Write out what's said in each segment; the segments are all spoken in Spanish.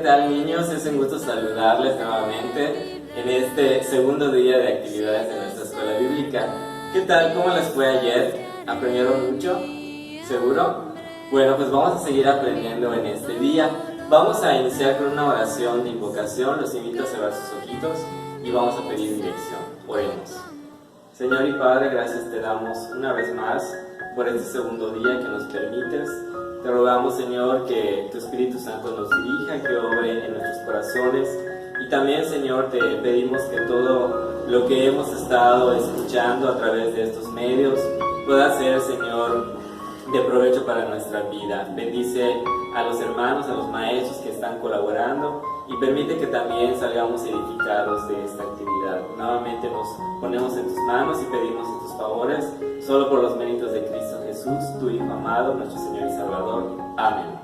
tal, niños? Es un gusto saludarles nuevamente en este segundo día de actividades de nuestra escuela bíblica. ¿Qué tal? ¿Cómo les fue ayer? ¿Aprendieron mucho? ¿Seguro? Bueno, pues vamos a seguir aprendiendo en este día. Vamos a iniciar con una oración de invocación. Los invito a cerrar sus ojitos y vamos a pedir dirección. Oremos. Señor y Padre, gracias te damos una vez más por este segundo día que nos permites. Te rogamos, Señor, que tu Espíritu Santo nos dirija, que obre en nuestros corazones. Y también, Señor, te pedimos que todo lo que hemos estado escuchando a través de estos medios pueda ser, Señor, de provecho para nuestra vida. Bendice a los hermanos, a los maestros que están colaborando y permite que también salgamos edificados de esta actividad. Nuevamente nos ponemos en tus manos y pedimos en tus favores, solo por los méritos de Cristo Jesús, tu Hijo amado, nuestro Señor y Salvador. Amén.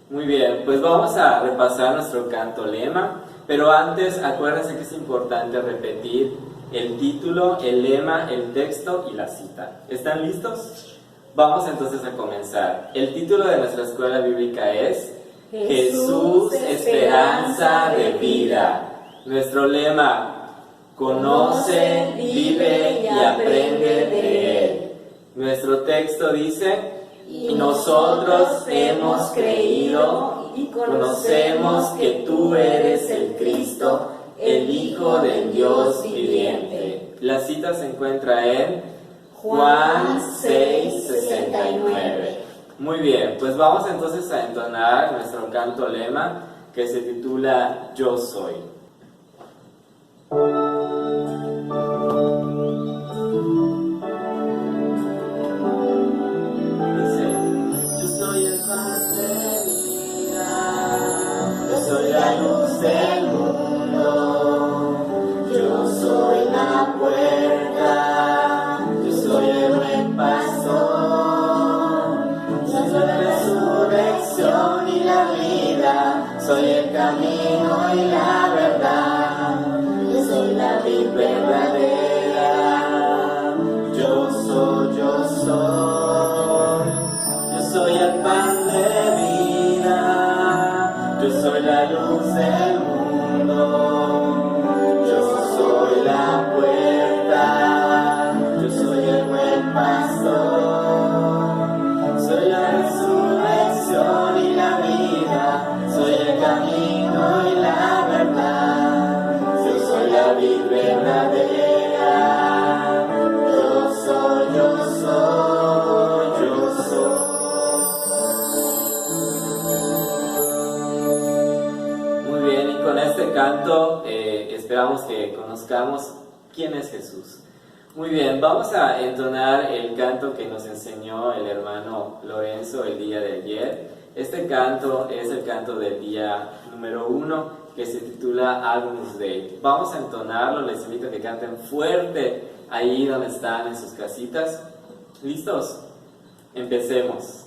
Muy bien, pues vamos a repasar nuestro canto lema, pero antes acuérdense que es importante repetir el título, el lema, el texto y la cita. ¿Están listos? Vamos entonces a comenzar. El título de nuestra escuela bíblica es Jesús, esperanza de vida. Nuestro lema: conoce, vive y aprende de Él. Nuestro texto dice: y nosotros hemos creído y conocemos que tú eres el Cristo, el Hijo del Dios viviente. La cita se encuentra en Juan 6:69. Muy bien, pues vamos entonces a entonar nuestro canto lema que se titula Yo soy. Dice: yo soy el pan de vida, yo soy la luz del mundo, yo soy la puerta, yo soy el buen pastor, yo soy la resurrección y la vida, soy el camino y la verdad, yo soy la vid verdadera, yo soy, yo soy el pan de vida, yo soy la luz del mundo, yo soy la puerta, yo soy el buen pastor, soy la resurrección y la vida, soy el camino y la verdad, yo soy la vid verdadera, yo soy, yo soy, yo soy. Muy bien, y con este canto esperamos que conozcamos quién es Jesús. Muy bien, vamos a entonar el canto que nos enseñó el hermano Lorenzo el día de ayer. Este canto es el canto del día número 1 que se titula Agnus Dei. Vamos a entonarlo, les invito a que canten fuerte ahí donde están en sus casitas. ¿Listos? Empecemos.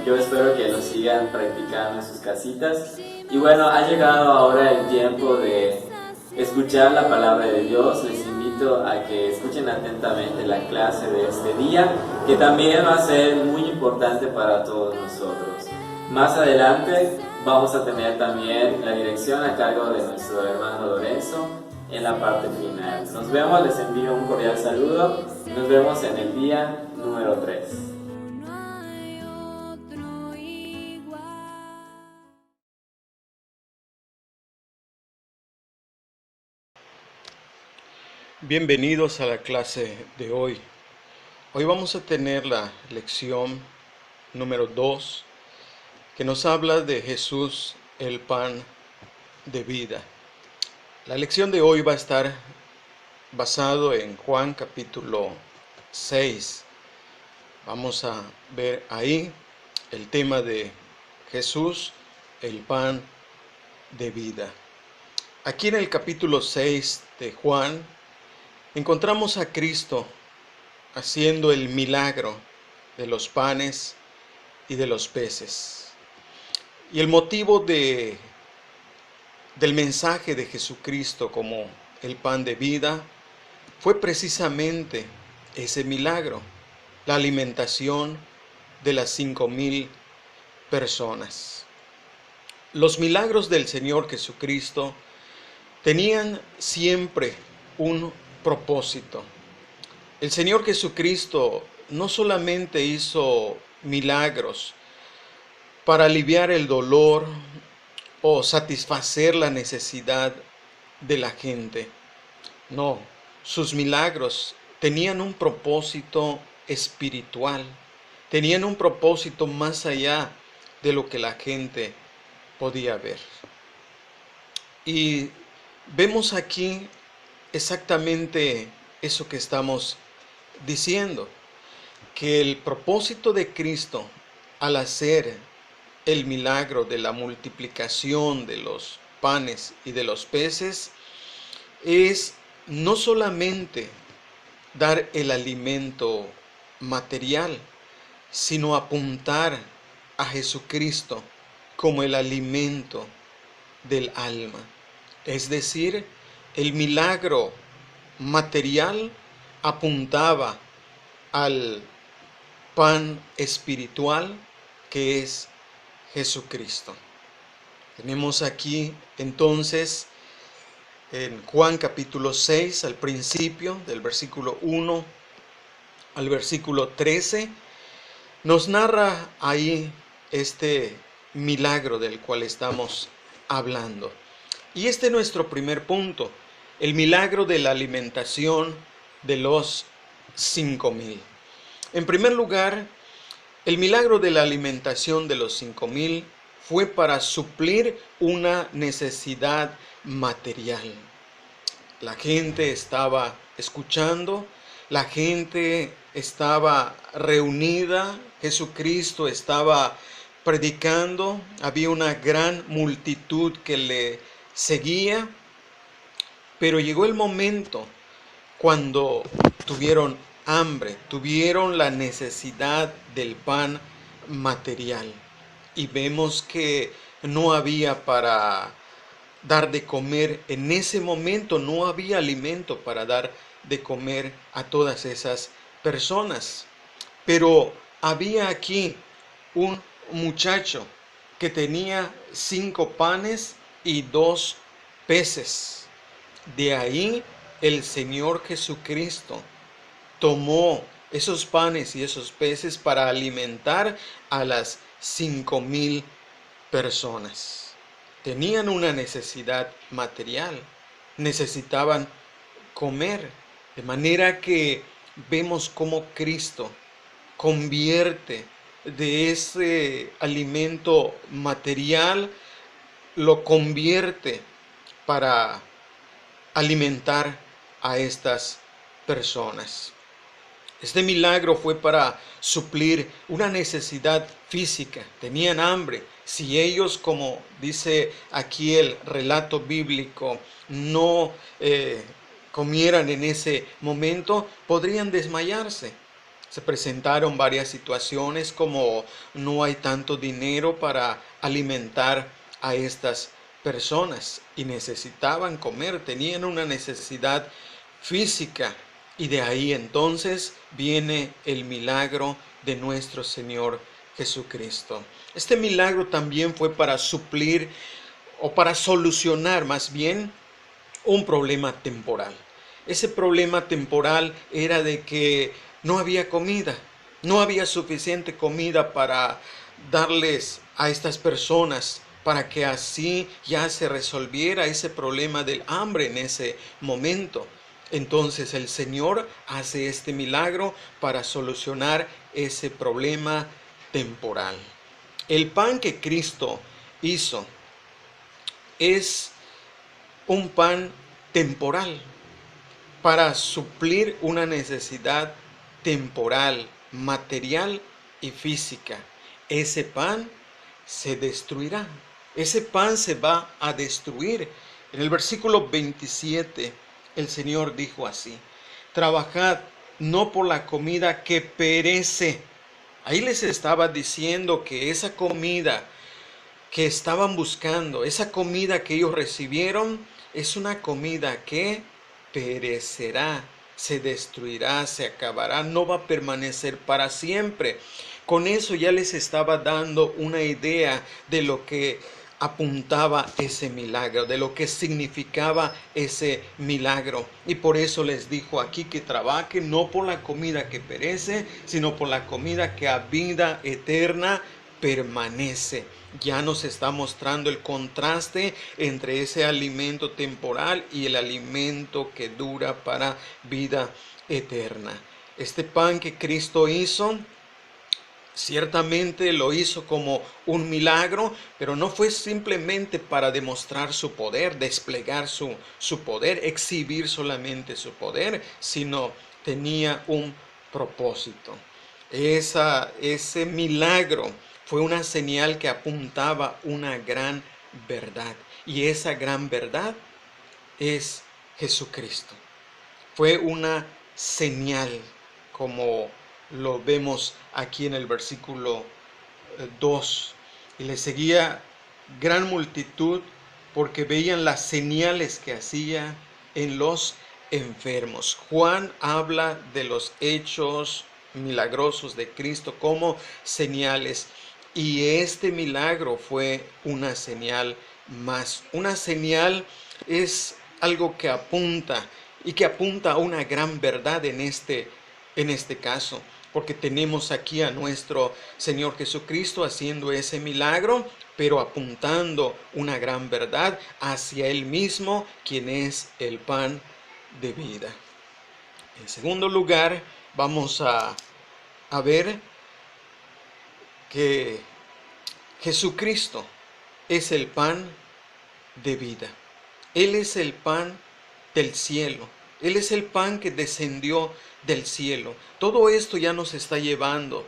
Yo espero que lo sigan practicando en sus casitas. Y bueno, ha llegado ahora el tiempo de escuchar la palabra de Dios. Les invito a que escuchen atentamente la clase de este día, que también va a ser muy importante para todos nosotros. Más adelante vamos a tener también la dirección a cargo de nuestro hermano Lorenzo en la parte final. Nos vemos, les envío un cordial saludo. Nos vemos en el día número 3. Bienvenidos a la clase de hoy. Hoy vamos a tener la lección número 2 que nos habla de Jesús, el pan de vida. La lección de hoy va a estar basado en Juan capítulo 6. Vamos a ver ahí el tema de Jesús, el pan de vida. Aquí en el capítulo 6 de Juan encontramos a Cristo haciendo el milagro de los panes y de los peces. Y el motivo del mensaje de Jesucristo como el pan de vida fue precisamente ese milagro, la alimentación de las 5,000 personas. Los milagros del Señor Jesucristo tenían siempre un propósito. El Señor Jesucristo no solamente hizo milagros para aliviar el dolor o satisfacer la necesidad de la gente. No, sus milagros tenían un propósito espiritual, tenían un propósito más allá de lo que la gente podía ver. Y vemos aquí exactamente eso que estamos diciendo, que el propósito de Cristo al hacer el milagro de la multiplicación de los panes y de los peces es no solamente dar el alimento material, sino apuntar a Jesucristo como el alimento del alma. Es decir, el milagro material apuntaba al pan espiritual que es Jesucristo. Tenemos aquí entonces en Juan capítulo 6, al principio, del versículo 1 al versículo 13, nos narra ahí este milagro del cual estamos hablando. Y este es nuestro primer punto, el milagro de la alimentación de los 5,000. En primer lugar, el milagro de la alimentación de los 5,000 fue para suplir una necesidad material. La gente estaba escuchando, la gente estaba reunida, Jesucristo estaba predicando, había una gran multitud que le seguía, pero llegó el momento cuando tuvieron hambre, tuvieron la necesidad del pan material. Y vemos que no había para dar de comer, en ese momento no había alimento para dar de comer a todas esas personas. Pero había aquí un muchacho que tenía 5 panes y 2 peces. De ahí el Señor Jesucristo tomó esos panes y esos peces para alimentar a las 5,000 personas. Tenían una necesidad material, necesitaban comer, de manera que vemos cómo Cristo convierte de ese alimento material, lo convierte para alimentar a estas personas. Este milagro fue para suplir una necesidad física. Tenían hambre. Si ellos, como dice aquí el relato bíblico, no comieran en ese momento, podrían desmayarse. Se presentaron varias situaciones como no hay tanto dinero para alimentar a estas personas y necesitaban comer, tenían una necesidad física y de ahí entonces viene el milagro de nuestro Señor Jesucristo. Este milagro también fue para suplir o para solucionar más bien un problema temporal. Ese problema temporal era de que no había comida, no había suficiente comida para darles a estas personas, para que así ya se resolviera ese problema del hambre en ese momento. Entonces el Señor hace este milagro para solucionar ese problema temporal. El pan que Cristo hizo es un pan temporal para suplir una necesidad temporal, material y física. Ese pan se destruirá. Ese pan se va a destruir. En el versículo 27, el Señor dijo así: trabajad no por la comida que perece. Ahí les estaba diciendo que esa comida que estaban buscando, esa comida que ellos recibieron, es una comida que perecerá, se destruirá, se acabará, no va a permanecer para siempre. Con eso ya les estaba dando una idea de lo que apuntaba ese milagro, de lo que significaba ese milagro. Y por eso les dijo aquí que trabajen no por la comida que perece, sino por la comida que a vida eterna permanece. Ya nos está mostrando el contraste entre ese alimento temporal y el alimento que dura para vida eterna. Este pan que Cristo hizo, ciertamente lo hizo como un milagro, pero no fue simplemente para demostrar su poder, desplegar su poder, exhibir solamente su poder, sino tenía un propósito. Ese milagro fue una señal que apuntaba una gran verdad. Y esa gran verdad es Jesucristo. Fue una señal, como lo vemos aquí en el versículo 2. Y le seguía gran multitud porque veían las señales que hacía en los enfermos. Juan habla de los hechos milagrosos de Cristo como señales. Y este milagro fue una señal más. Una señal es algo que apunta y que apunta a una gran verdad en este caso. Porque tenemos aquí a nuestro Señor Jesucristo haciendo ese milagro, pero apuntando una gran verdad hacia Él mismo, quien es el pan de vida. En segundo lugar, vamos a ver que Jesucristo es el pan de vida. Él es el pan del cielo. Él es el pan que descendió del cielo. Todo esto ya nos está llevando,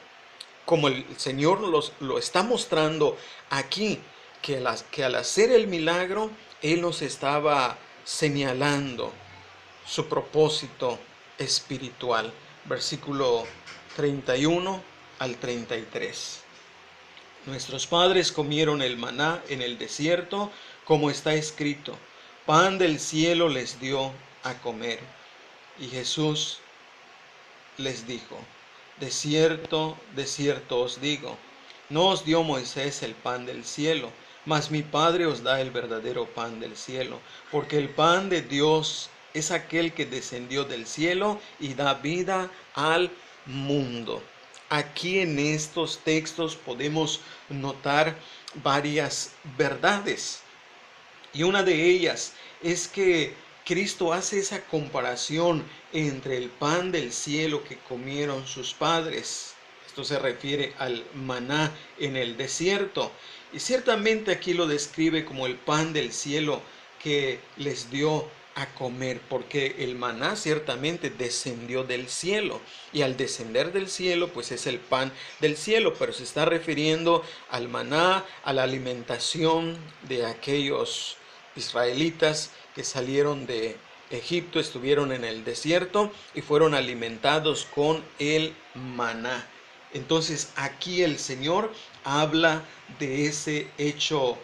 como el Señor lo está mostrando aquí, que al hacer el milagro, Él nos estaba señalando su propósito espiritual. Versículo 31 al 33. Nuestros padres comieron el maná en el desierto, como está escrito: pan del cielo les dio a comer. Y Jesús les dijo: de cierto, de cierto os digo, no os dio Moisés el pan del cielo, mas mi Padre os da el verdadero pan del cielo, porque el pan de Dios es aquel que descendió del cielo y da vida al mundo. Aquí en estos textos podemos notar varias verdades, y una de ellas es que Cristo hace esa comparación entre el pan del cielo que comieron sus padres. Esto se refiere al maná en el desierto. Y ciertamente aquí lo describe como el pan del cielo que les dio a comer, porque el maná ciertamente descendió del cielo, y al descender del cielo pues es el pan del cielo, pero se está refiriendo al maná, a la alimentación de aquellos israelitas que salieron de Egipto, estuvieron en el desierto y fueron alimentados con el maná. Entonces aquí el Señor habla de ese hecho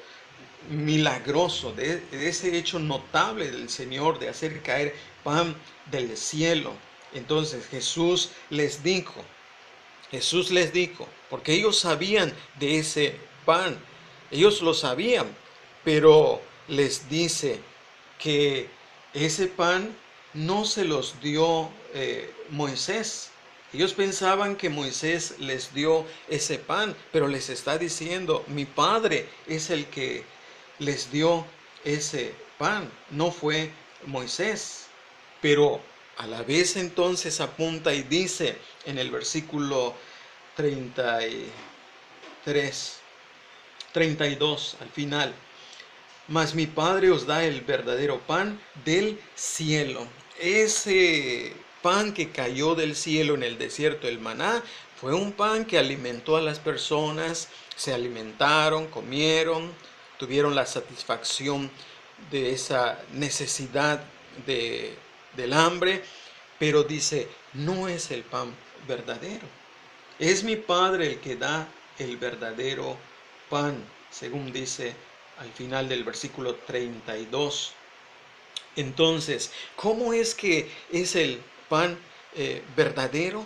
milagroso, de ese hecho notable del Señor de hacer caer pan del cielo. Entonces Jesús les dijo, porque ellos sabían de ese pan, ellos lo sabían, pero les dice que ese pan no se los dio Moisés. Ellos pensaban que Moisés les dio ese pan, pero les está diciendo, mi Padre es el que les dio ese pan, no fue Moisés. Pero a la vez entonces apunta y dice en el versículo 32 al final, mas mi Padre os da el verdadero pan del cielo. Ese pan que cayó del cielo en el desierto, el maná, fue un pan que alimentó a las personas, se alimentaron, comieron, tuvieron la satisfacción de esa necesidad del hambre, pero dice, no es el pan verdadero. Es mi Padre el que da el verdadero pan, según dice al final del versículo 32. Entonces, ¿cómo es que es el pan verdadero?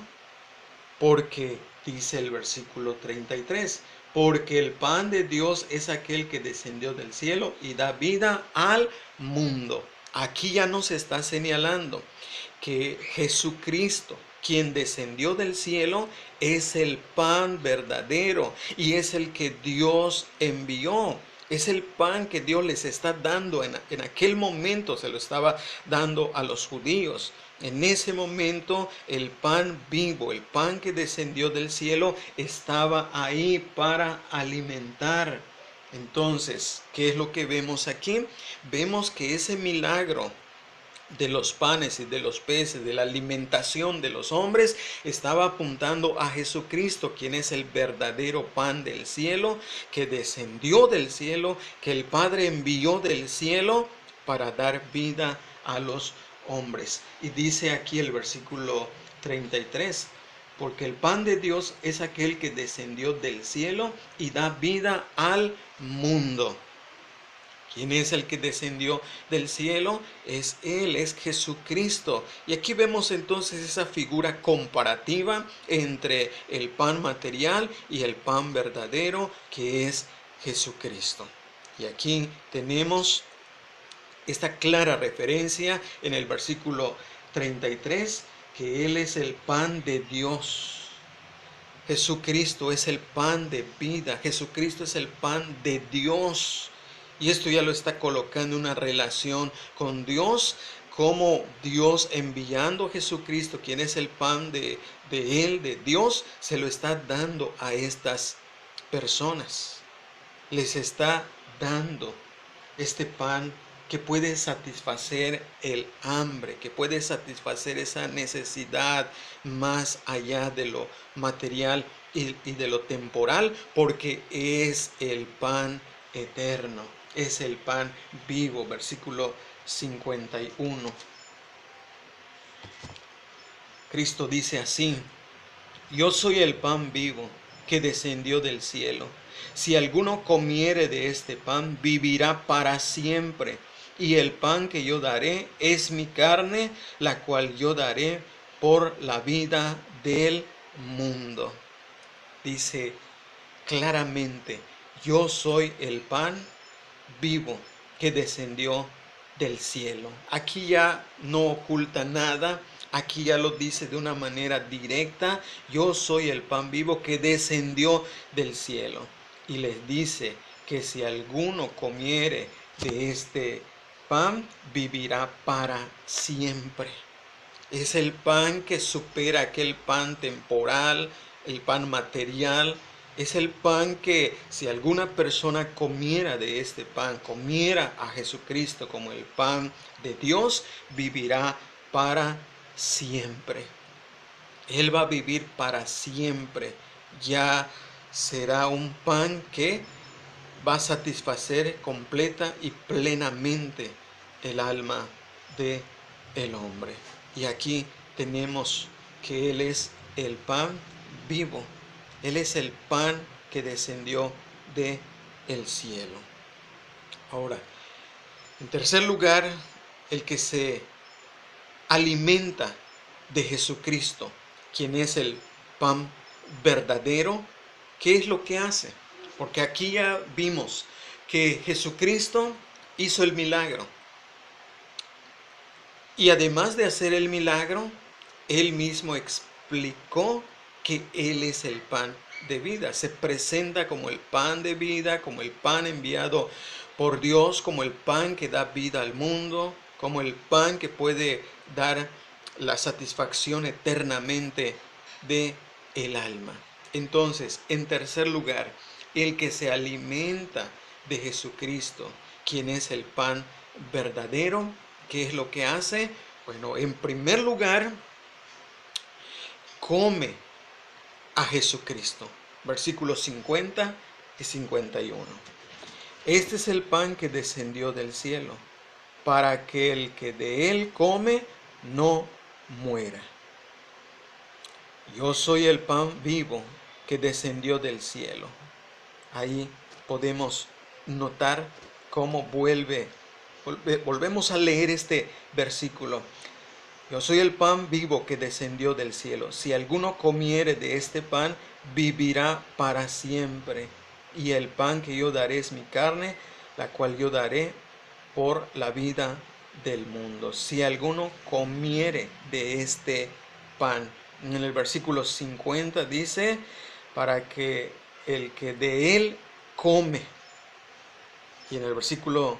Porque dice el versículo 33, porque el pan de Dios es aquel que descendió del cielo y da vida al mundo. Aquí ya nos está señalando que Jesucristo, quien descendió del cielo, es el pan verdadero y es el que Dios envió. Es el pan que Dios les está dando. En aquel momento se lo estaba dando a los judíos. En ese momento el pan vivo, el pan que descendió del cielo, estaba ahí para alimentar. Entonces, ¿qué es lo que vemos aquí? Vemos que ese milagro de los panes y de los peces, de la alimentación de los hombres, estaba apuntando a Jesucristo, quien es el verdadero pan del cielo, que descendió del cielo, que el Padre envió del cielo para dar vida a los hombres. Y dice aquí el versículo 33, porque el pan de Dios es aquel que descendió del cielo y da vida al mundo. ¿Quién es el que descendió del cielo? Es Él, es Jesucristo. Y aquí vemos entonces esa figura comparativa entre el pan material y el pan verdadero, que es Jesucristo. Y aquí tenemos esta clara referencia en el versículo 33, que Él es el pan de Dios. Jesucristo es el pan de vida. Jesucristo es el pan de Dios. Y esto ya lo está colocando en una relación con Dios, como Dios enviando a Jesucristo, quien es el pan de Él, de Dios, se lo está dando a estas personas. Les está dando este pan que puede satisfacer el hambre, que puede satisfacer esa necesidad más allá de lo material y de lo temporal, porque es el pan eterno. Es el pan vivo, versículo 51. Cristo dice así, yo soy el pan vivo que descendió del cielo. Si alguno comiere de este pan, vivirá para siempre. Y el pan que yo daré es mi carne, la cual yo daré por la vida del mundo. Dice claramente, yo soy el pan vivo que descendió del cielo. Aquí ya no oculta nada, aquí ya lo dice de una manera directa, yo soy el pan vivo que descendió del cielo. Y les dice que si alguno comiere de este pan, vivirá para siempre. Es el pan que supera aquel pan temporal, el pan material. Es el pan que si alguna persona comiera de este pan, comiera a Jesucristo como el pan de Dios, vivirá para siempre. Él va a vivir para siempre. Ya será un pan que va a satisfacer completa y plenamente el alma de el hombre. Y aquí tenemos que Él es el pan vivo. Él es el pan que descendió del cielo. Ahora, en tercer lugar, el que se alimenta de Jesucristo, quien es el pan verdadero, ¿qué es lo que hace? Porque aquí ya vimos que Jesucristo hizo el milagro. Y además de hacer el milagro, Él mismo explicó que Él es el pan de vida. Se presenta como el pan de vida, como el pan enviado por Dios, como el pan que da vida al mundo, como el pan que puede dar la satisfacción eternamente de el alma. Entonces, en tercer lugar, el que se alimenta de Jesucristo, quien es el pan verdadero, ¿qué es lo que hace? Bueno, en primer lugar, come a Jesucristo. Versículos 50 y 51. Este es el pan que descendió del cielo, para que el que de él come no muera. Yo soy el pan vivo que descendió del cielo. Ahí podemos notar cómo volvemos a leer este versículo. Yo soy el pan vivo que descendió del cielo. Si alguno comiere de este pan, vivirá para siempre. Y el pan que yo daré es mi carne, la cual yo daré por la vida del mundo. Si alguno comiere de este pan. En el versículo 50 dice, para que el que de él come. Y en el versículo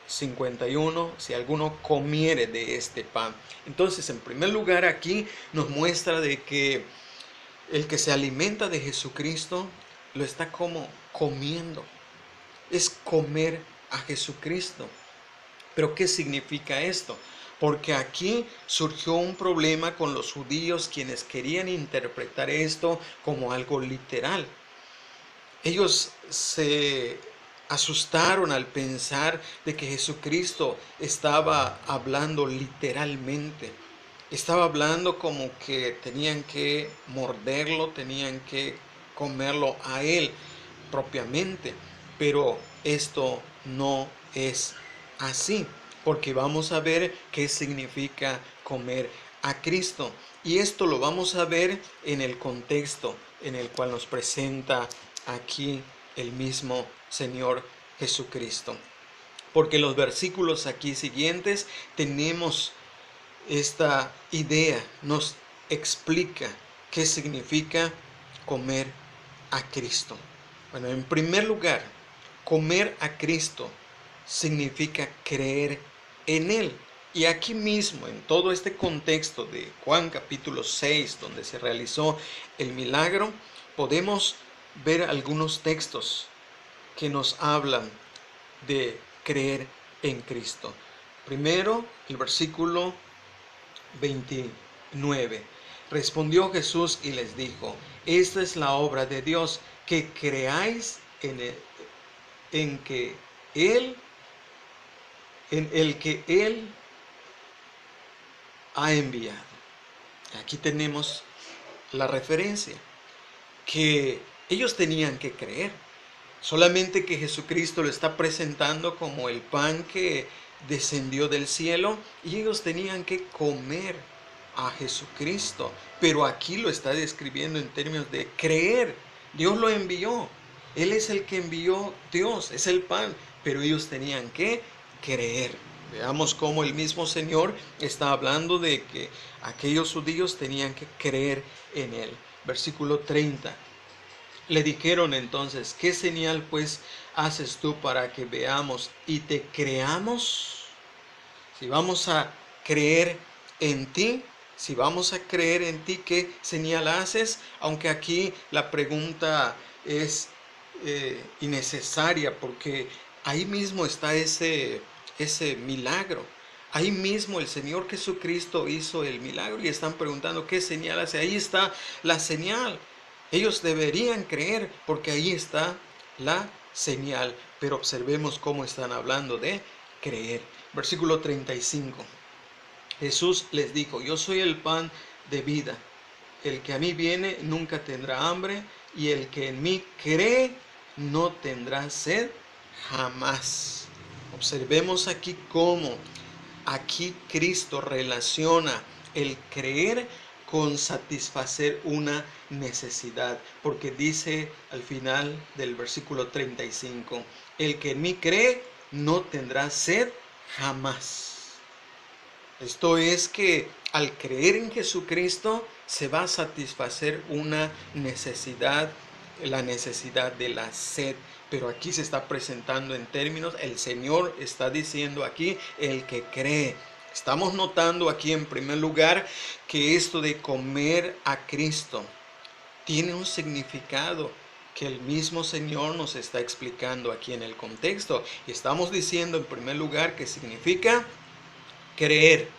51, si alguno comiere de este pan. Entonces, en primer lugar, aquí nos muestra de que el que se alimenta de Jesucristo lo está como comiendo. Es comer a Jesucristo. Pero ¿qué significa esto? Porque aquí surgió un problema con los judíos, quienes querían interpretar esto como algo literal. Ellos se asustaron al pensar de que Jesucristo estaba hablando literalmente. Estaba hablando como que tenían que morderlo, tenían que comerlo a Él propiamente. Pero esto no es así, porque vamos a ver qué significa comer a Cristo. Y esto lo vamos a ver en el contexto en el cual nos presenta aquí el mismo Señor Jesucristo. Porque en los versículos aquí siguientes tenemos esta idea, nos explica qué significa comer a Cristo. Bueno, en primer lugar, comer a Cristo significa creer en Él. Y aquí mismo, en todo este contexto de Juan capítulo 6, donde se realizó el milagro, podemos ver algunos textos que nos hablan de creer en Cristo. Primero, el versículo 29. Respondió Jesús y les dijo, esta es la obra de Dios, que creáis en el que Él ha enviado. Aquí tenemos la referencia, que ellos tenían que creer. Solamente que Jesucristo lo está presentando como el pan que descendió del cielo y ellos tenían que comer a Jesucristo. Pero aquí lo está describiendo en términos de creer. Dios lo envió. Él es el que envió Dios, es el pan. Pero ellos tenían que creer. Veamos cómo el mismo Señor está hablando de que aquellos judíos tenían que creer en Él. Versículo 30. Le dijeron entonces, ¿qué señal pues haces tú para que veamos y te creamos? Si vamos a creer en ti, ¿qué señal haces? Aunque aquí la pregunta es innecesaria, porque ahí mismo está ese milagro. Ahí mismo el Señor Jesucristo hizo el milagro y están preguntando qué señal hace. Ahí está la señal. Ellos deberían creer porque ahí está la señal. Pero observemos cómo están hablando de creer. Versículo 35. Jesús les dijo, yo soy el pan de vida. El que a mí viene nunca tendrá hambre, y el que en mí cree no tendrá sed jamás. Observemos aquí cómo aquí Cristo relaciona el creer con satisfacer una necesidad, porque dice al final del versículo 35, el que en mí cree no tendrá sed jamás. Esto es que al creer en Jesucristo se va a satisfacer una necesidad, la necesidad de la sed. Pero aquí se está presentando en términos, el Señor está diciendo aquí, el que cree. Estamos notando aquí en primer lugar que esto de comer a Cristo tiene un significado que el mismo Señor nos está explicando aquí en el contexto. Y estamos diciendo en primer lugar que significa creer.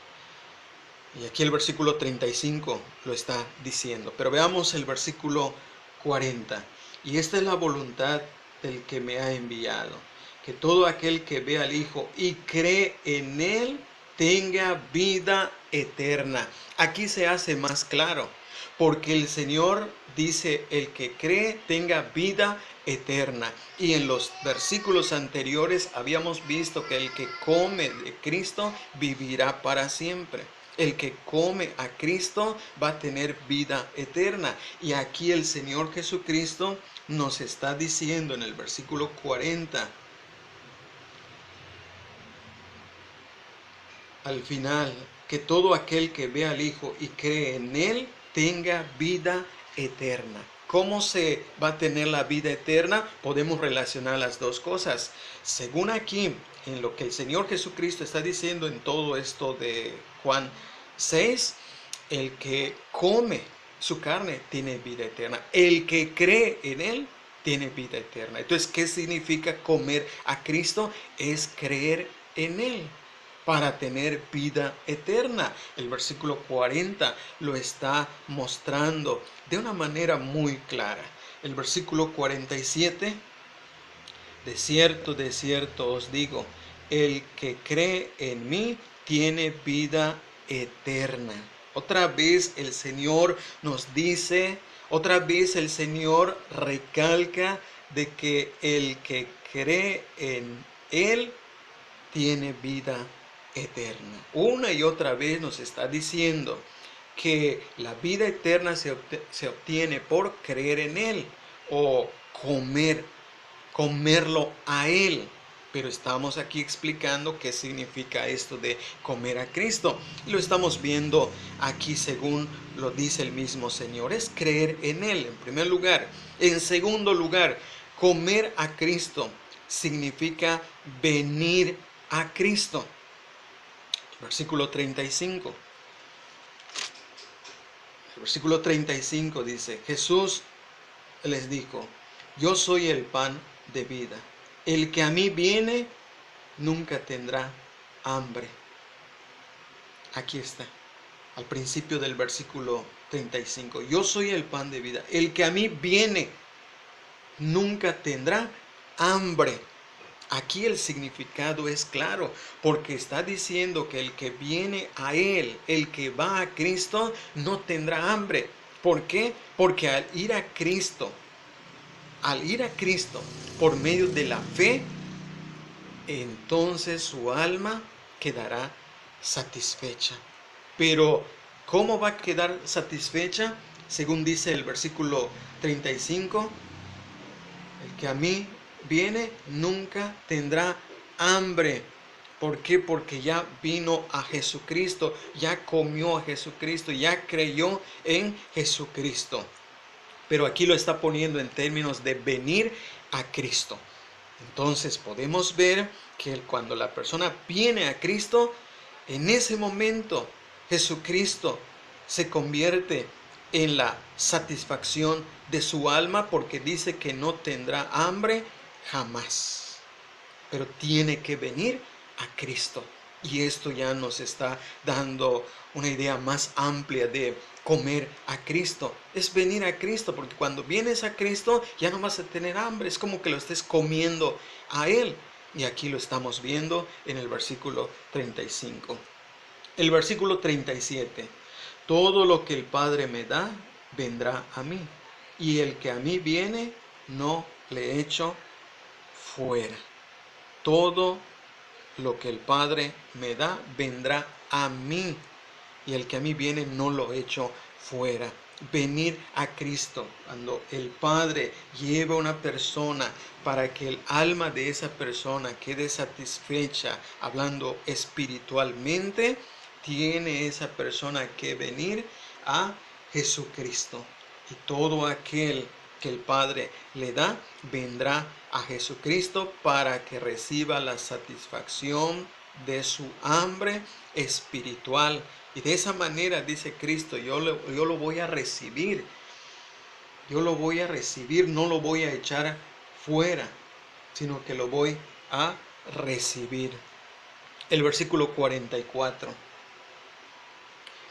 Y aquí el versículo 35 lo está diciendo. Pero veamos el versículo 40. Y esta es la voluntad del que me ha enviado, que todo aquel que ve al Hijo y cree en Él tenga vida eterna. Aquí se hace más claro, porque el Señor dice, el que cree tenga vida eterna. Y en los versículos anteriores habíamos visto que el que come de Cristo vivirá para siempre. El que come a Cristo va a tener vida eterna. Y aquí el Señor Jesucristo nos está diciendo en el versículo 40, al final, que todo aquel que ve al Hijo y cree en Él tenga vida eterna. ¿Cómo se va a tener la vida eterna? Podemos relacionar las dos cosas. Según aquí, en lo que el Señor Jesucristo está diciendo en todo esto de Juan 6, el que come su carne tiene vida eterna. El que cree en Él tiene vida eterna. Entonces, ¿qué significa comer a Cristo? Es creer en Él para tener vida eterna. El versículo 40 lo está mostrando de una manera muy clara. El versículo 47, de cierto os digo, el que cree en mí tiene vida eterna. Otra vez el Señor nos dice, otra vez el Señor recalca de que el que cree en Él tiene vida eterna. Una y otra vez nos está diciendo que la vida eterna se obtiene por creer en Él o comerlo a Él. Pero estamos aquí explicando qué significa esto de comer a Cristo. Y lo estamos viendo aquí según lo dice el mismo Señor. Es creer en Él en primer lugar. En segundo lugar, comer a Cristo significa venir a Cristo. Versículo 35. El versículo 35 dice, Jesús les dijo, yo soy el pan de vida. El que a mí viene nunca tendrá hambre. Aquí está, al principio del versículo 35. Yo soy el pan de vida. El que a mí viene nunca tendrá hambre. Aquí el significado es claro, porque está diciendo que el que viene a Él, el que va a Cristo, no tendrá hambre. ¿Por qué? Porque al ir a Cristo por medio de la fe, entonces su alma quedará satisfecha. Pero, ¿cómo va a quedar satisfecha? Según dice el versículo 35, el que a mí viene nunca tendrá hambre. ¿Por qué? Porque ya vino a Jesucristo, ya comió a Jesucristo, ya creyó en Jesucristo. Pero aquí lo está poniendo en términos de venir a Cristo. Entonces podemos ver que cuando la persona viene a Cristo, en ese momento Jesucristo se convierte en la satisfacción de su alma, porque dice que no tendrá hambre jamás. Pero tiene que venir a Cristo. Y esto ya nos está dando una idea más amplia de comer a Cristo. Es venir a Cristo, porque cuando vienes a Cristo ya no vas a tener hambre. Es como que lo estés comiendo a Él. Y aquí lo estamos viendo en el versículo 35. El versículo 37. Todo lo que el Padre me da, vendrá a mí. Y el que a mí viene, no le echo fuera. Todo lo que el Padre me da, vendrá a mí. Y el que a mí viene, no lo echo fuera. Venir a Cristo, cuando el Padre lleva a una persona para que el alma de esa persona quede satisfecha, hablando espiritualmente, tiene esa persona que venir a Jesucristo. Y todo aquel que el Padre le da, vendrá a Jesucristo para que reciba la satisfacción de su hambre espiritual. Y de esa manera, dice Cristo, yo lo voy a recibir. Yo lo voy a recibir, no lo voy a echar fuera, sino que lo voy a recibir. El versículo 44.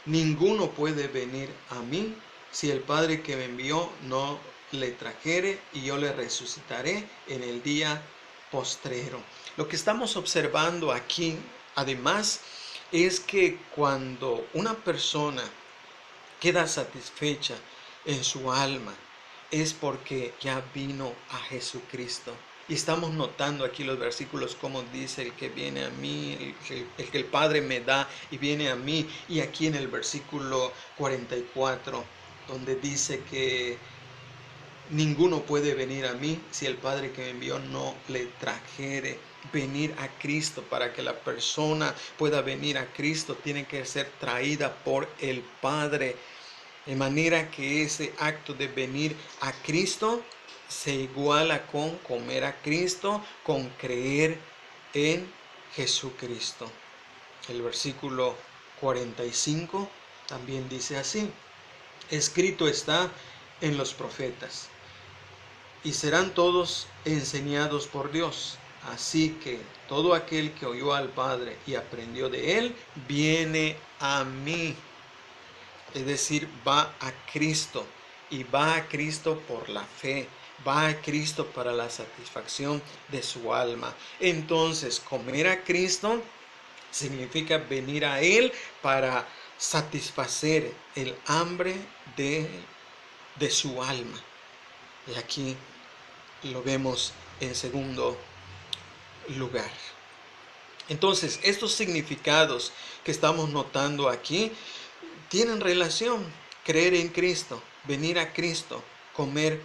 Ninguno puede venir a mí si el Padre que me envió no le trajere, y yo le resucitaré en el día postrero. Lo que estamos observando aquí, además, es que cuando una persona queda satisfecha en su alma, es porque ya vino a Jesucristo. Y estamos notando aquí los versículos como dice: el que viene a mí, el que el Padre me da y viene a mí. Y aquí en el versículo 44, donde dice que ninguno puede venir a mí si el Padre que me envió no le trajere. Venir a Cristo, para que la persona pueda venir a Cristo, tiene que ser traída por el Padre. De manera que ese acto de venir a Cristo se iguala con comer a Cristo, con creer en Jesucristo. El versículo 45 también dice así: escrito está en los profetas, y serán todos enseñados por Dios. Así que todo aquel que oyó al Padre y aprendió de él, viene a mí. Es decir, va a Cristo, y va a Cristo por la fe, va a Cristo para la satisfacción de su alma. Entonces, comer a Cristo significa venir a Él para satisfacer el hambre de su alma. Y aquí lo vemos en segundo lugar. Entonces, estos significados que estamos notando aquí tienen relación: creer en Cristo, venir a Cristo, comer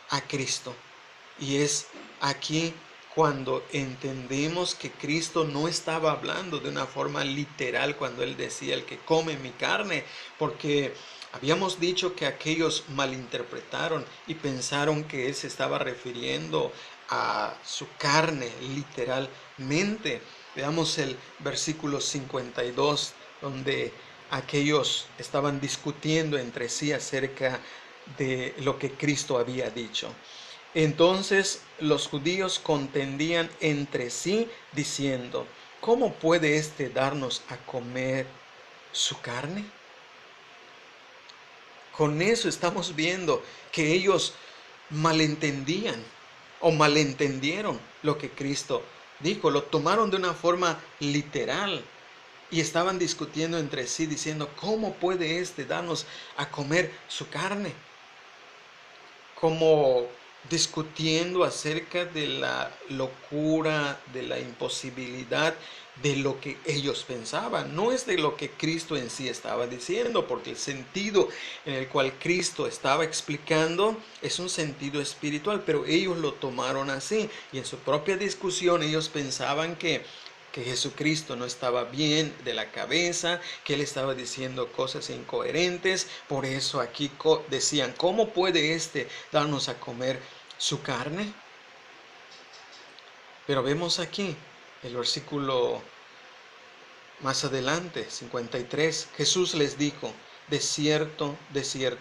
a Cristo. Y es aquí cuando entendemos que Cristo no estaba hablando de una forma literal cuando Él decía: el que come mi carne, porque habíamos dicho que aquellos malinterpretaron y pensaron que Él se estaba refiriendo a su carne literalmente. Veamos el versículo 52, donde aquellos estaban discutiendo entre sí acerca de lo que Cristo había dicho. Entonces los judíos contendían entre sí diciendo: ¿cómo puede éste darnos a comer su carne? Con eso estamos viendo que ellos malentendían o malentendieron lo que Cristo dijo, lo tomaron de una forma literal. Y estaban discutiendo entre sí diciendo: ¿cómo puede éste darnos a comer su carne? Como discutiendo acerca de la locura, de la imposibilidad de lo que ellos pensaban. No es de lo que Cristo en sí estaba diciendo, porque el sentido en el cual Cristo estaba explicando es un sentido espiritual, pero ellos lo tomaron así. Y en su propia discusión ellos pensaban que Jesucristo no estaba bien de la cabeza, que Él estaba diciendo cosas incoherentes. Por eso aquí decían: ¿cómo puede éste darnos a comer su carne? Pero vemos aquí el versículo más adelante, 53, Jesús les dijo: de cierto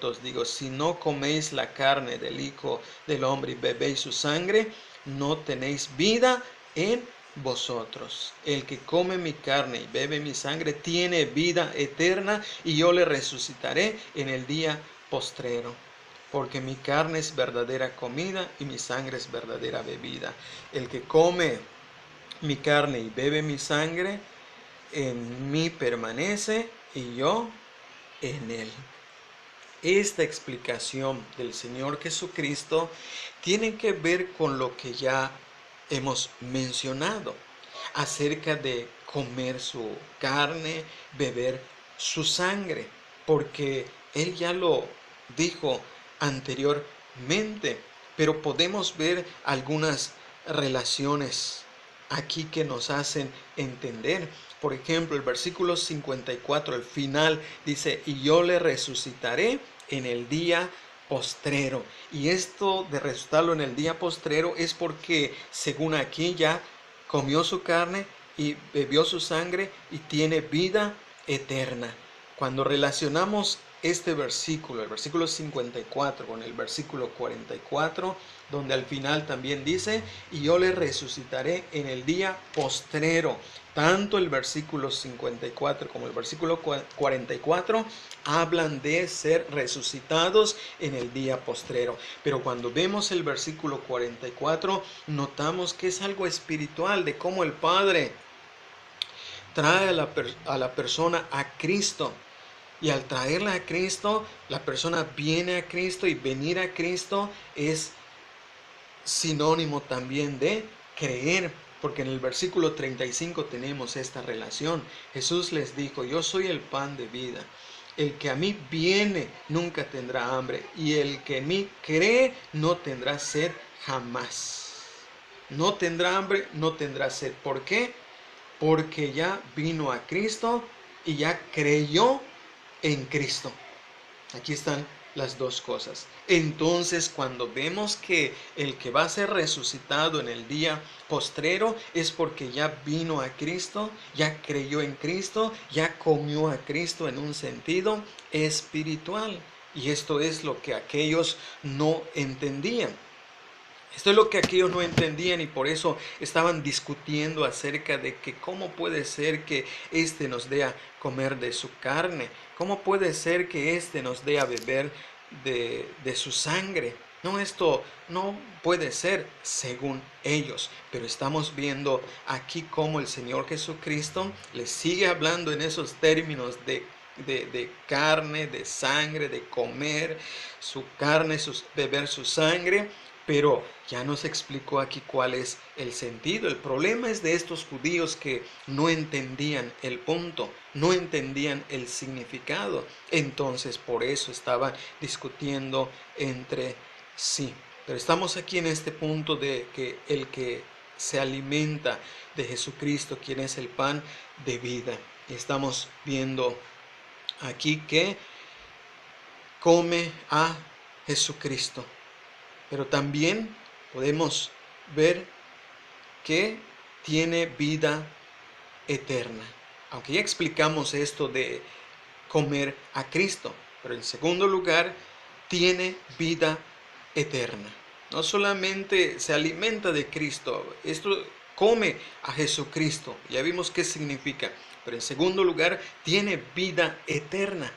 os digo, si no coméis la carne del Hijo del Hombre y bebéis su sangre, no tenéis vida en vosotros. El que come mi carne y bebe mi sangre tiene vida eterna, y yo le resucitaré en el día postrero. Porque mi carne es verdadera comida y mi sangre es verdadera bebida. El que come mi carne y bebe mi sangre en mí permanece y yo en él. Esta explicación del Señor Jesucristo tiene que ver con lo que ya hemos mencionado acerca de comer su carne, beber su sangre, porque Él ya lo dijo anteriormente, pero podemos ver algunas relaciones aquí que nos hacen entender. Por ejemplo, el versículo 54, al final, dice, y yo le resucitaré en el día postrero. Y esto de resucitarlo en el día postrero es porque, según aquí, ya comió su carne y bebió su sangre y tiene vida eterna. Cuando relacionamos este versículo, el versículo 54 con el versículo 44, donde al final también dice, y yo le resucitaré en el día postrero. Tanto el versículo 54 como el versículo 44 hablan de ser resucitados en el día postrero. Pero cuando vemos el versículo 44, notamos que es algo espiritual, de cómo el Padre trae a la persona a Cristo. Y al traerla a Cristo, la persona viene a Cristo, y venir a Cristo es sinónimo también de creer, porque en el versículo 35 tenemos esta relación. Jesús les dijo, yo soy el pan de vida. El que a mí viene nunca tendrá hambre, y el que en mí cree no tendrá sed jamás. No tendrá hambre, no tendrá sed. ¿Por qué? Porque ya vino a Cristo y ya creyó en Cristo. Aquí están las dos cosas. Entonces, cuando vemos que el que va a ser resucitado en el día postrero es porque ya vino a Cristo, ya creyó en Cristo, ya comió a Cristo en un sentido espiritual. Y esto es lo que aquellos no entendían. Esto es lo que aquellos no entendían, y por eso estaban discutiendo acerca de que cómo puede ser que éste nos dé a comer de su carne, cómo puede ser que éste nos dé a beber de su sangre. No, esto no puede ser según ellos, pero estamos viendo aquí cómo el Señor Jesucristo les sigue hablando en esos términos de carne, de sangre, de comer su carne, beber su sangre. Pero ya nos explicó aquí cuál es el sentido. El problema es de estos judíos que no entendían el punto, no entendían el significado. Entonces por eso estaban discutiendo entre sí. Pero estamos aquí en este punto de que el que se alimenta de Jesucristo, quien es el pan de vida. Y estamos viendo aquí que come a Jesucristo. Pero también podemos ver que tiene vida eterna. Aunque ya explicamos esto de comer a Cristo, pero en segundo lugar, tiene vida eterna. No solamente se alimenta de Cristo, esto come a Jesucristo. Ya vimos qué significa. Pero en segundo lugar, tiene vida eterna.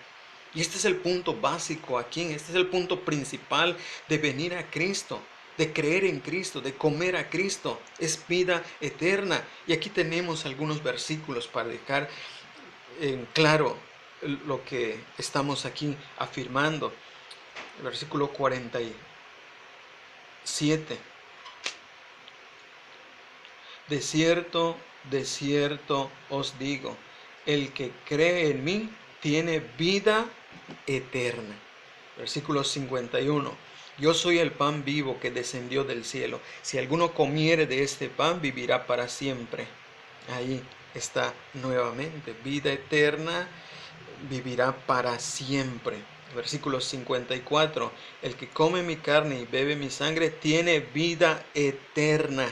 Y este es el punto básico aquí, este es el punto principal de venir a Cristo, de creer en Cristo, de comer a Cristo. Es vida eterna. Y aquí tenemos algunos versículos para dejar en claro lo que estamos aquí afirmando. El versículo 47. De cierto os digo, el que cree en mí tiene vida eterna. Versículo 51. Yo soy el pan vivo que descendió del cielo. Si alguno comiere de este pan, vivirá para siempre. Ahí está nuevamente. Vida eterna, vivirá para siempre. Versículo 54. El que come mi carne y bebe mi sangre tiene vida eterna.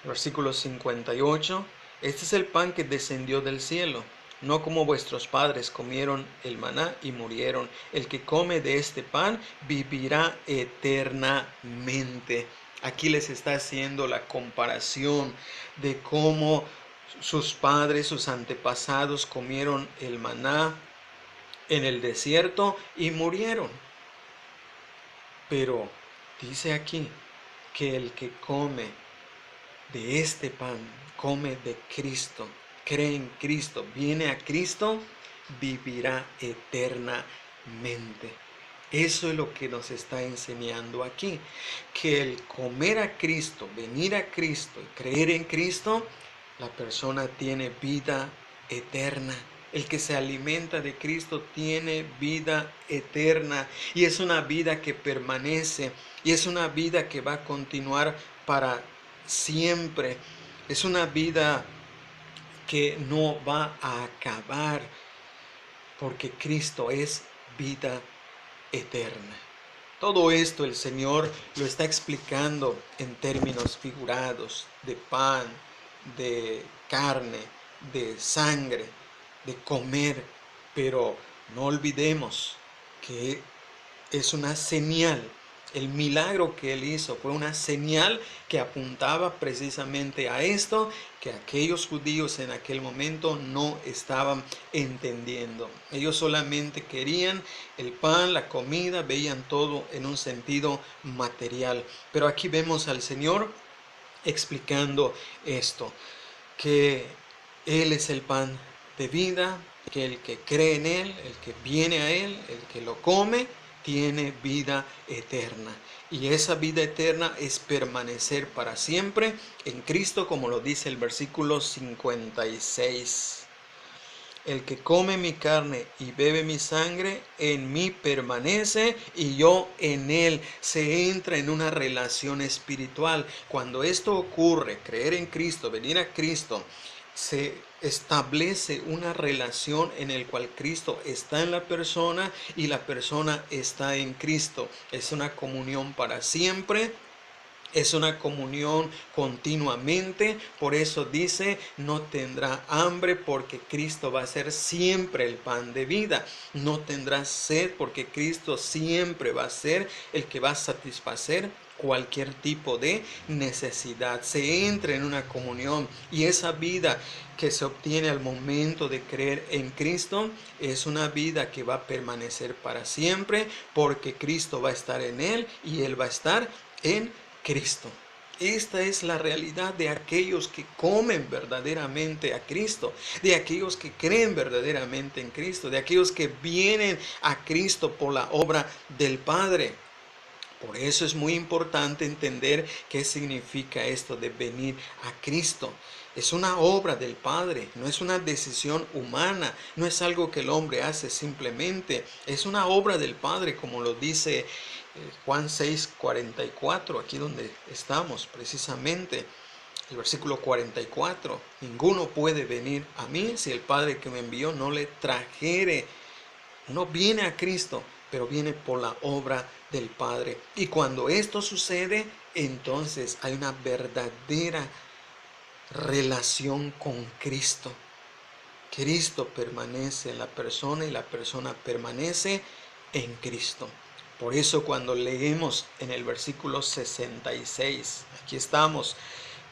Versículo 58. Este es el pan que descendió del cielo, no como vuestros padres comieron el maná y murieron. El que come de este pan vivirá eternamente. Aquí les está haciendo la comparación de cómo sus padres, sus antepasados comieron el maná en el desierto y murieron. Pero dice aquí que el que come de este pan, come de Cristo, cree en Cristo, viene a Cristo, vivirá eternamente. Eso es lo que nos está enseñando aquí, que el comer a Cristo, venir a Cristo y creer en Cristo, la persona tiene vida eterna. El que se alimenta de Cristo tiene vida eterna y es una vida que permanece y es una vida que va a continuar para siempre. Es una vida que no va a acabar porque Cristo es vida eterna. Todo esto el Señor lo está explicando en términos figurados, de pan, de carne, de sangre, de comer. Pero no olvidemos que es una señal. El milagro que Él hizo fue una señal que apuntaba precisamente a esto, que aquellos judíos en aquel momento no estaban entendiendo. Ellos solamente querían el pan, la comida, veían todo en un sentido material. Pero aquí vemos al Señor explicando esto, que Él es el pan de vida, que el que cree en Él, el que viene a Él, el que lo come, tiene vida eterna. Y esa vida eterna es permanecer para siempre en Cristo, como lo dice el versículo 56. El que come mi carne y bebe mi sangre, en mí permanece y yo en él. Se entra en una relación espiritual. Cuando esto ocurre, creer en Cristo, venir a Cristo, se establece una relación en el cual Cristo está en la persona y la persona está en Cristo. Es una comunión para siempre. Es una comunión continuamente. Por eso dice, no tendrá hambre porque Cristo va a ser siempre el pan de vida. No tendrá sed porque Cristo siempre va a ser el que va a satisfacer cualquier tipo de necesidad. Se entra en una comunión y esa vida que se obtiene al momento de creer en Cristo es una vida que va a permanecer para siempre porque Cristo va a estar en él y él va a estar en Cristo. Esta es la realidad de aquellos que comen verdaderamente a Cristo, de aquellos que creen verdaderamente en Cristo, de aquellos que vienen a Cristo por la obra del Padre. Por eso es muy importante entender qué significa esto de venir a Cristo. Es una obra del Padre, no es una decisión humana, no es algo que el hombre hace simplemente. Es una obra del Padre, como lo dice Juan 6:44, aquí donde estamos precisamente. El versículo 44, ninguno puede venir a mí si el Padre que me envió no le trajere. No viene a Cristo, pero viene por la obra del Padre. Y cuando esto sucede, entonces hay una verdadera relación con Cristo. Cristo permanece en la persona y la persona permanece en Cristo. Por eso cuando leemos en el versículo 66, aquí estamos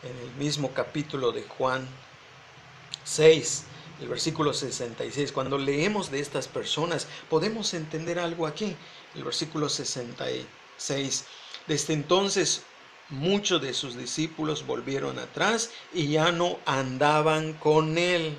en el mismo capítulo de Juan 6, el versículo 66, cuando leemos de estas personas, podemos entender algo aquí. El versículo 66, desde entonces muchos de sus discípulos volvieron atrás y ya no andaban con él.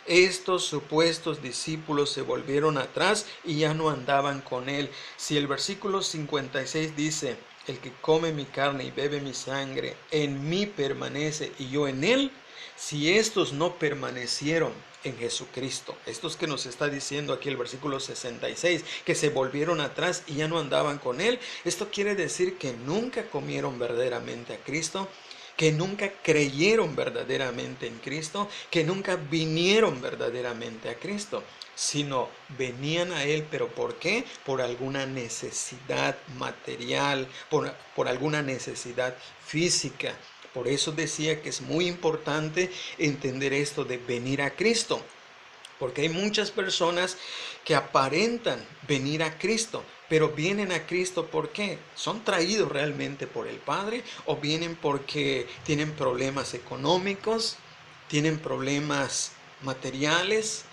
Estos supuestos discípulos se volvieron atrás y ya no andaban con él. Si el versículo 56 dice, el que come mi carne y bebe mi sangre, en mí permanece y yo en él, si estos no permanecieron en Jesucristo, estos que nos está diciendo aquí el versículo 66, que se volvieron atrás y ya no andaban con él, esto quiere decir que nunca comieron verdaderamente a Cristo, que nunca creyeron verdaderamente en Cristo, que nunca vinieron verdaderamente a Cristo, sino venían a Él. ¿Pero por qué? Por alguna necesidad material, por alguna necesidad física. Por eso decía que es muy importante entender esto de venir a Cristo. Porque hay muchas personas que aparentan venir a Cristo, pero vienen a Cristo ¿por qué? ¿Son traídos realmente por el Padre o vienen porque tienen problemas económicos, tienen problemas materiales,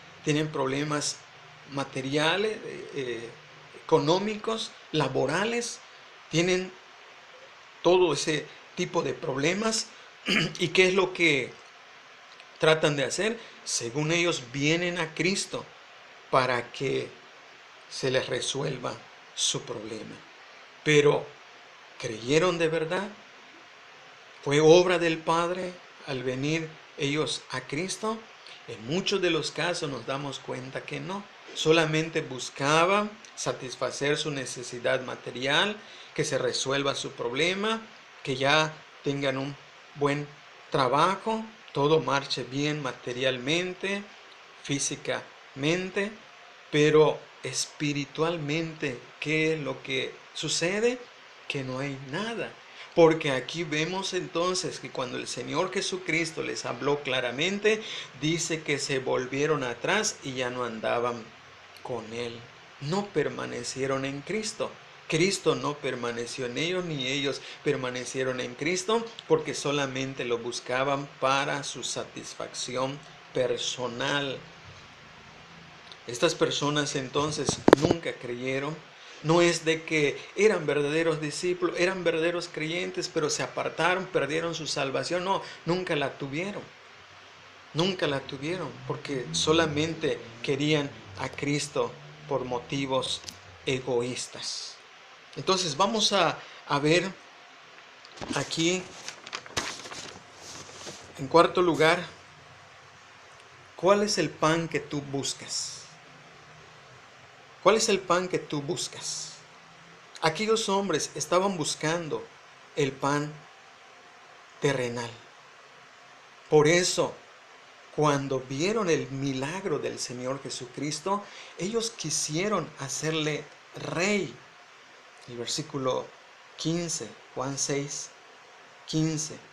económicos, laborales, tienen todo ese tipo de problemas? ¿Y qué es lo que tratan de hacer? Según ellos vienen a Cristo para que se les resuelva su problema. Pero, ¿creyeron de verdad? ¿Fue obra del Padre al venir ellos a Cristo? En muchos de los casos nos damos cuenta que no. Solamente buscaban satisfacer su necesidad material, que se resuelva su problema, que ya tengan un buen trabajo, todo marche bien materialmente, físicamente, pero espiritualmente, ¿qué es lo que sucede? Que no hay nada. Porque aquí vemos entonces que cuando el Señor Jesucristo les habló claramente, dice que se volvieron atrás y ya no andaban con Él. No permanecieron en Cristo. Cristo no permaneció en ellos, ni ellos permanecieron en Cristo, porque solamente lo buscaban para su satisfacción personal. Estas personas entonces nunca creyeron. No es de que eran verdaderos discípulos, eran verdaderos creyentes, pero se apartaron, perdieron su salvación. No, nunca la tuvieron. Nunca la tuvieron, porque solamente querían a Cristo por motivos egoístas. Entonces vamos a ver aquí, en cuarto lugar, ¿cuál es el pan que tú buscas? ¿Cuál es el pan que tú buscas? Aquellos hombres estaban buscando el pan terrenal. Por eso, cuando vieron el milagro del Señor Jesucristo, ellos quisieron hacerle rey. El versículo 15, Juan 6, 15.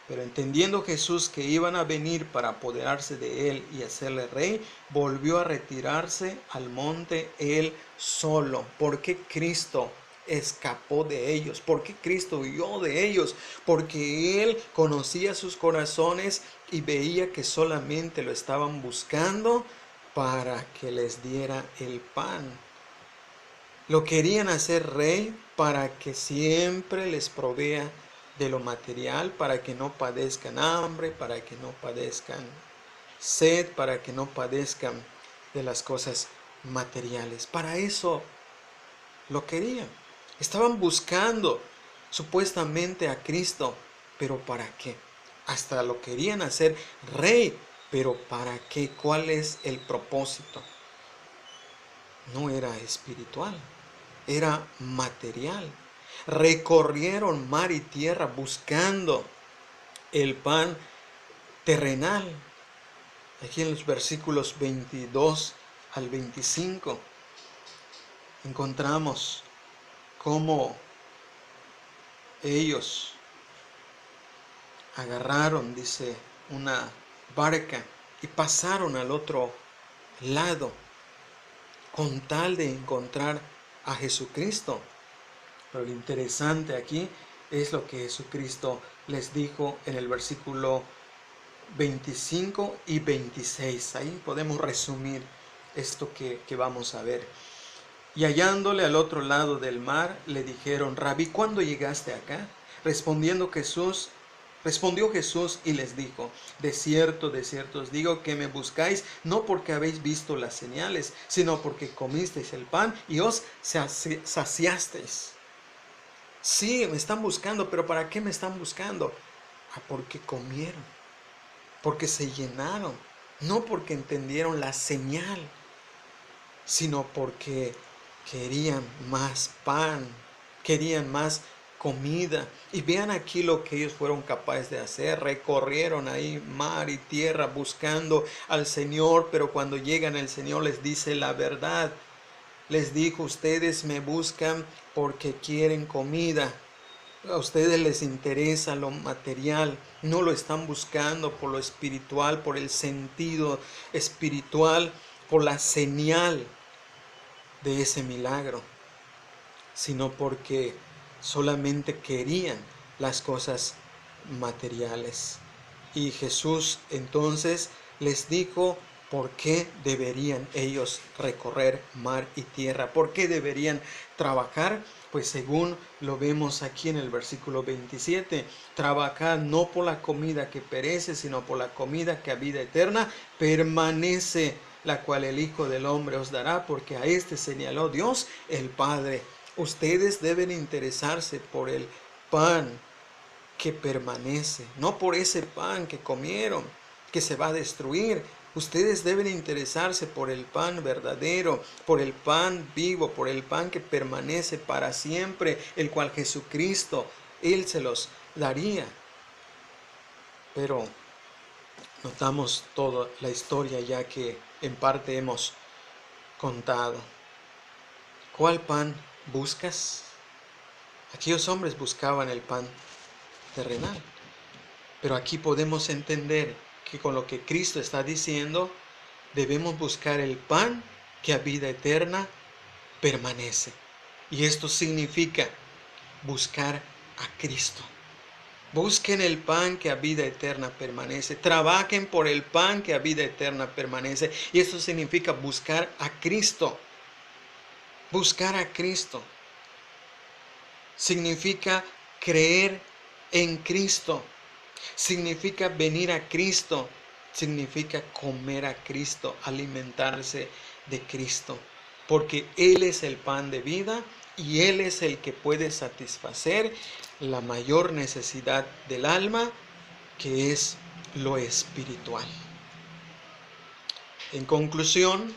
Pero entendiendo Jesús que iban a venir para apoderarse de él y hacerle rey, volvió a retirarse al monte él solo. ¿Por qué Cristo escapó de ellos? ¿Por qué Cristo huyó de ellos? Porque él conocía sus corazones y veía que solamente lo estaban buscando para que les diera el pan. Lo querían hacer rey para que siempre les provea de lo material, para que no padezcan hambre, para que no padezcan sed, para que no padezcan de las cosas materiales. Para eso lo querían. Estaban buscando supuestamente a Cristo, pero ¿para qué? Hasta lo querían hacer rey, pero ¿para qué? ¿Cuál es el propósito? No era espiritual, era material. Recorrieron mar y tierra buscando el pan terrenal. Aquí en los versículos 22 al 25 encontramos cómo ellos agarraron, dice, una barca y pasaron al otro lado con tal de encontrar a Jesucristo. Pero lo interesante aquí es lo que Jesucristo les dijo en el versículo 25 y 26. Ahí podemos resumir esto que vamos a ver. Y hallándole al otro lado del mar, le dijeron: Rabí, ¿cuándo llegaste acá? Respondió Jesús y les dijo: de cierto os digo que me buscáis, no porque habéis visto las señales, sino porque comisteis el pan y os saciasteis. Sí, me están buscando, pero ¿para qué me están buscando? Porque comieron, porque se llenaron, no porque entendieron la señal, sino porque querían más pan, querían más comida. Y vean aquí lo que ellos fueron capaces de hacer. Recorrieron ahí mar y tierra buscando al Señor, pero cuando llegan el Señor les dice la verdad. Les dijo: ustedes me buscan porque quieren comida. A ustedes les interesa lo material, no lo están buscando por lo espiritual, por el sentido espiritual, por la señal de ese milagro, sino porque solamente querían las cosas materiales. Y Jesús entonces les dijo ¿Por qué deberían ellos recorrer mar y tierra? ¿Por qué deberían trabajar? Pues según lo vemos aquí en el versículo 27, trabajad no por la comida que perece, sino por la comida que a vida eterna permanece, la cual el Hijo del Hombre os dará, porque a este señaló Dios el Padre. Ustedes deben interesarse por el pan que permanece, no por ese pan que comieron, que se va a destruir. Ustedes deben interesarse por el pan verdadero, por el pan vivo, por el pan que permanece para siempre, el cual Jesucristo, Él se los daría. Pero notamos toda la historia ya que en parte hemos contado. ¿Cuál pan buscas? Aquellos hombres buscaban el pan terrenal. Pero aquí podemos entender que con lo que Cristo está diciendo, debemos buscar el pan que a vida eterna permanece. Y esto significa buscar a Cristo. Busquen el pan que a vida eterna permanece. Trabajen por el pan que a vida eterna permanece. Y esto significa buscar a Cristo. Buscar a Cristo significa creer en Cristo. Significa venir a Cristo, significa comer a Cristo, alimentarse de Cristo, porque Él es el pan de vida y Él es el que puede satisfacer la mayor necesidad del alma, que es lo espiritual. En conclusión,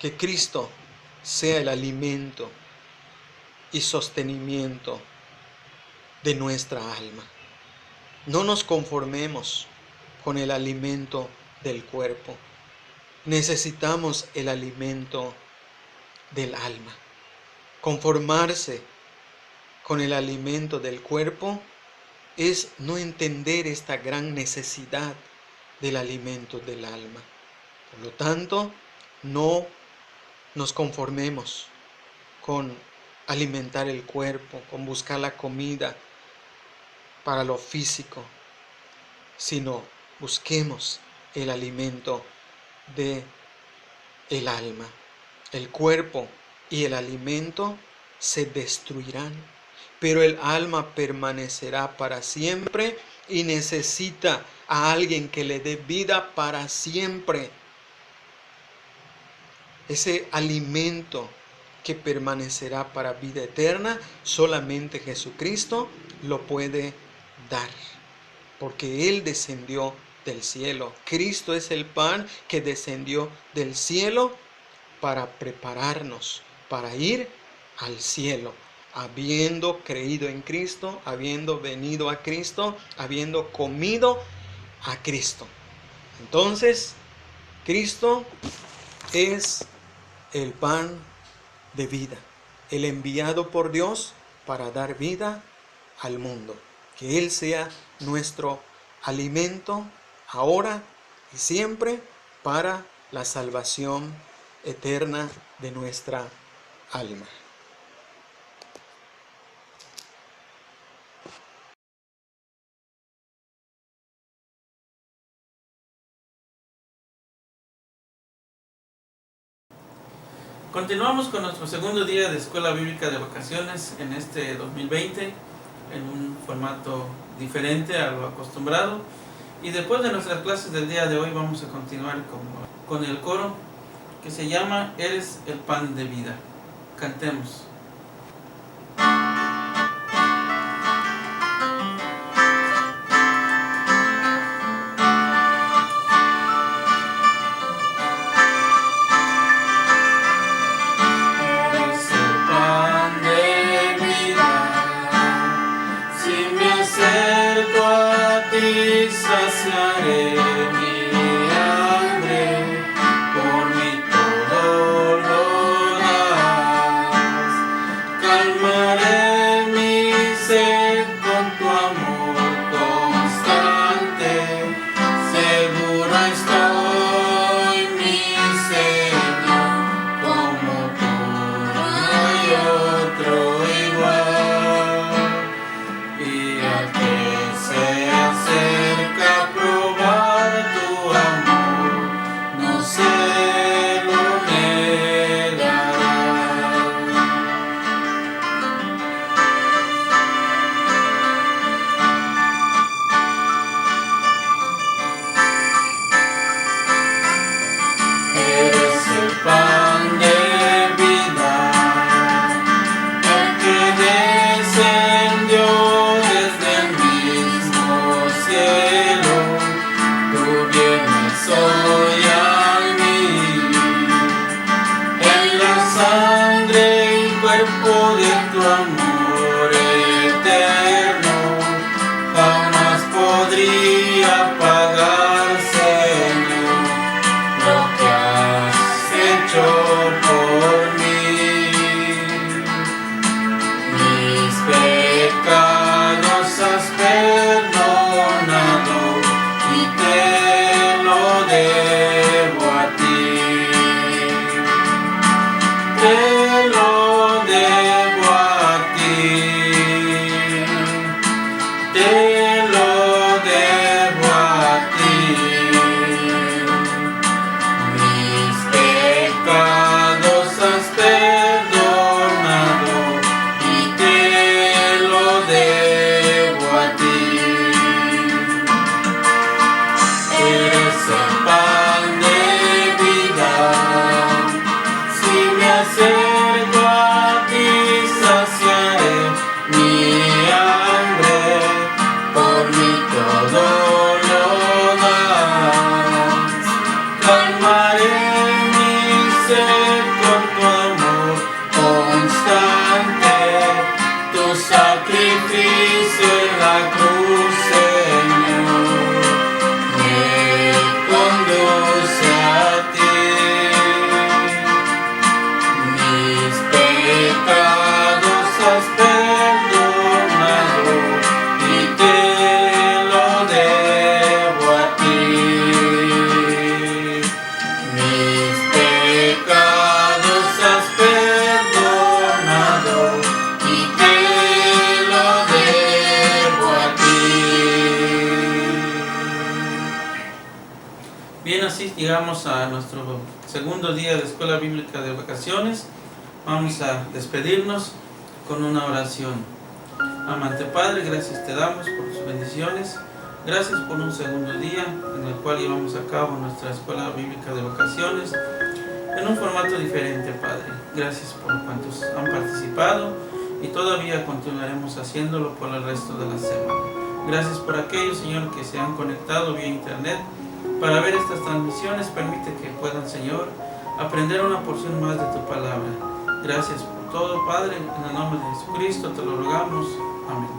que Cristo sea el alimento y sostenimiento de nuestra alma. No nos conformemos con el alimento del cuerpo. Necesitamos el alimento del alma. Conformarse con el alimento del cuerpo es no entender esta gran necesidad del alimento del alma. Por lo tanto, no nos conformemos con alimentar el cuerpo, con buscar la comida para lo físico, sino busquemos el alimento de el alma. El cuerpo y el alimento se destruirán, pero el alma permanecerá para siempre y necesita a alguien que le dé vida para siempre. Ese alimento que permanecerá para vida eterna, solamente Jesucristo lo puede dar, porque Él descendió del cielo. Cristo es el pan que descendió del cielo para prepararnos para ir al cielo, habiendo creído en Cristo, habiendo venido a Cristo, habiendo comido a Cristo. Entonces, Cristo es el pan de vida, el enviado por Dios para dar vida al mundo. Que Él sea nuestro alimento ahora y siempre para la salvación eterna de nuestra alma. Continuamos con nuestro segundo día de Escuela Bíblica de Vacaciones en este 2020, en un formato diferente a lo acostumbrado. Y después de nuestras clases del día de hoy vamos a continuar con el coro que se llama Eres el pan de vida. Cantemos. Saciaré mi hambre, por mi todo lo das. Calmaré mi sed con tu amor constante. Segura estoy, mi Señor, como tú no hay otro igual. Y al que se acerca a probar Bien, así llegamos a nuestro segundo día de Escuela Bíblica de Vacaciones. Vamos a despedirnos con una oración. Amante Padre, gracias te damos por tus bendiciones. Gracias por un segundo día en el cual llevamos a cabo nuestra Escuela Bíblica de Vacaciones en un formato diferente, Padre. Gracias por cuantos han participado y todavía continuaremos haciéndolo por el resto de la semana. Gracias por aquellos, Señor, que se han conectado vía internet para ver estas transmisiones. Permite que puedan, Señor, aprender una porción más de tu palabra. Gracias por todo, Padre. En el nombre de Jesucristo te lo rogamos. Amén.